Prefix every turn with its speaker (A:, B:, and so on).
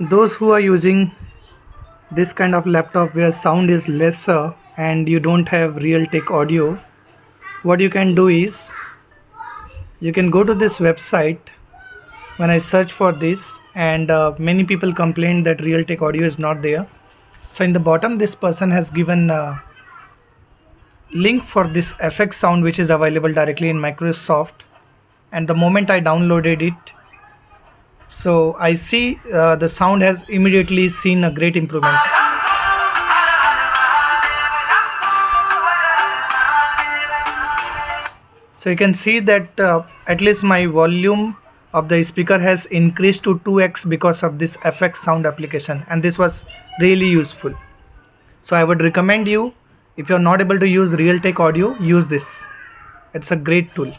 A: those who are using this kind of laptop where sound is lesser and you don't have Realtek audio, what you can do is you can go to this website. When I search for this, and many people complain that Realtek audio is not there. So in the bottom, this person has given a link for this FX sound, which is available directly in Microsoft. And the moment I downloaded it, so I see the sound has immediately seen a great improvement. So you can see that at least my volume of the speaker has increased to 2x because of this FX sound application, and this was really useful. So I would recommend you, if you're not able to use Realtek audio, use this. It's a great tool.